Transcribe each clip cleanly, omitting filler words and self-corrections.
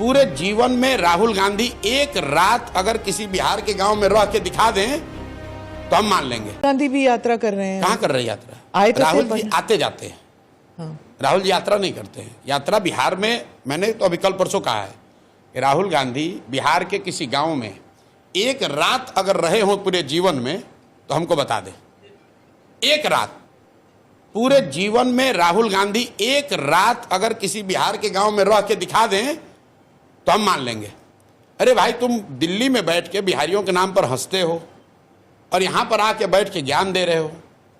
पूरे जीवन में राहुल गांधी एक रात अगर किसी बिहार के गांव में रह के दिखा दें तो हम मान लेंगे। गांधी भी यात्रा कर रहे हैं। कहाँ कर रहे हैं यात्रा? आए तो राहुल जी आते जाते हैं। हाँ। राहुल जी यात्रा नहीं करते हैं। यात्रा बिहार में, मैंने तो अभी कल परसों कहा है कि राहुल गांधी बिहार के किसी गांव में एक रात अगर रहे हों पूरे जीवन में तो हमको बता दें। एक रात पूरे जीवन में राहुल गांधी एक रात अगर किसी बिहार के गांव में रह के दिखा दें तो हम मान लेंगे। अरे भाई, तुम दिल्ली में बैठ के बिहारियों के नाम पर हंसते हो और यहां पर आके बैठ के ज्ञान दे रहे हो।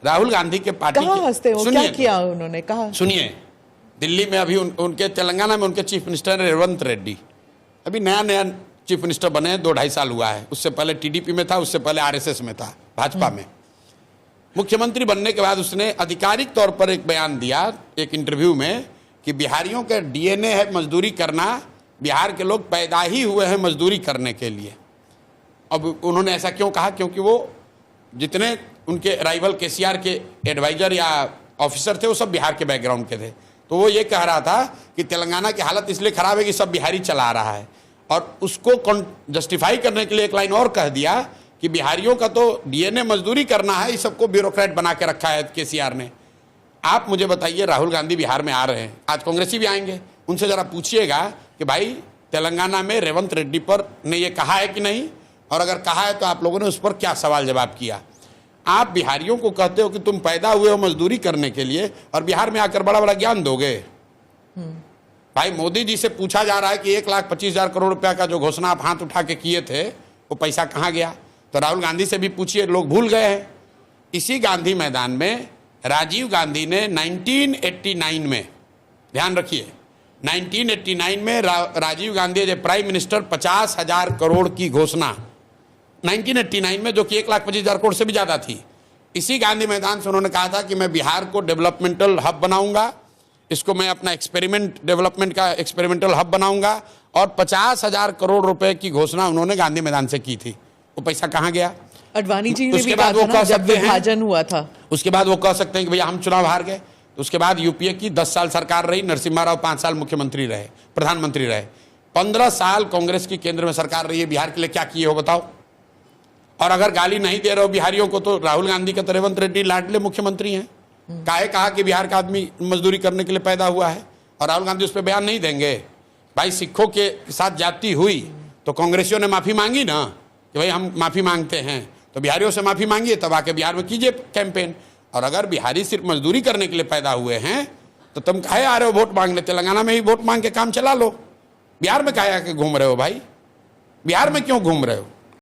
राहुल गांधी के पार्टी कहाँ हंसते हो? क्या किया उन्होंने? कहा सुनिए, दिल्ली में अभी उनके तेलंगाना में उनके चीफ मिनिस्टर रेवंत रेड्डी अभी नया नया चीफ मिनिस्टर बने, 2-2.5 साल हुआ है। उससे पहले टीडीपी में था, उससे पहले आरएसएस में था, भाजपा में। मुख्यमंत्री बनने के बाद उसने आधिकारिक तौर पर एक बयान दिया एक इंटरव्यू में कि बिहारियों का डीएनए है मजदूरी करना, बिहार के लोग पैदा ही हुए हैं मजदूरी करने के लिए। अब उन्होंने ऐसा क्यों कहा? क्योंकि वो जितने उनके राइवल केसीआर के एडवाइजर या ऑफिसर थे वो सब बिहार के बैकग्राउंड के थे। तो वो ये कह रहा था कि तेलंगाना की हालत इसलिए खराब है कि सब बिहारी चला रहा है, और उसको जस्टिफाई करने के लिए एक लाइन और कह दिया कि बिहारियों का तो डीएनए मजदूरी करना है, इस सबको ब्यूरोक्रेट बना के रखा है केसीआर ने। आप मुझे बताइए, राहुल गांधी बिहार में आ रहे हैं, आज कांग्रेसी भी आएंगे, उनसे जरा पूछिएगा कि भाई तेलंगाना में रेवंत रेड्डी पर ने ये कहा है कि नहीं, और अगर कहा है तो आप लोगों ने उस पर क्या सवाल जवाब किया। आप बिहारियों को कहते हो कि तुम पैदा हुए हो मजदूरी करने के लिए और बिहार में आकर बड़ा बड़ा ज्ञान दोगे। भाई, मोदी जी से पूछा जा रहा है कि 1,25,000 करोड़ रुपया का जो घोषणा आप हाथ उठा के किए थे वो पैसा कहाँ गया? तो राहुल गांधी से भी पूछिए, लोग भूल गए हैं। इसी गांधी मैदान में राजीव गांधी ने 1989 में, ध्यान रखिए, 1989 में Rajiv Gandhi as prime minister 50,000 crore की घोषणा 1989 में, जो कि 1,25,000 करोड़ से भी ज़्यादा थी। इसी गांधी मैदान से उन्होंने कहा था कि मैं बिहार को डेवलपमेंटल हब बनाऊंगा, इसको मैं अपना डेवलपमेंट का एक्सपेरिमेंटल हब बनाऊंगा, और 50,000 करोड़ रुपए की घोषणा उन्होंने गांधी मैदान से की थी। वो पैसा कहाँ गया? अडवाणी जी ने भी कहा था ना, जब विभाजन हुआ था। उसके बाद वो कह सकते हैं कि भैया हम चुनाव हार गए। तो उसके बाद यूपीए की 10 साल सरकार रही, नरसिम्हा राव 5 साल मुख्यमंत्री रहे, प्रधानमंत्री रहे। 15 साल कांग्रेस की केंद्र में सरकार रही है, बिहार के लिए क्या किए हो बताओ? और अगर गाली नहीं दे रहे हो बिहारियों को, तो राहुल गांधी का तो रेवंत रेड्डी लाडले मुख्यमंत्री हैं। काहे कहा कि बिहार का आदमी मजदूरी करने के लिए पैदा हुआ है, और राहुल गांधी उस पर बयान नहीं देंगे। भाई, सिखों के साथ जाति हुई तो कांग्रेसियों ने माफी मांगी ना कि भाई हम माफी मांगते हैं, तो बिहारियों से माफी मांगिए, तब आके बिहार में कीजिए कैंपेन। और अगर बिहारी सिर्फ मजदूरी करने के लिए पैदा हुए हैं तो तुम काहे आ रहे हो वोट मांगने? तेलंगाना में ही वोट मांग के काम चला लो, बिहार में काहे आके घूम रहे हो? भाई, बिहार में क्यों घूम रहे हो?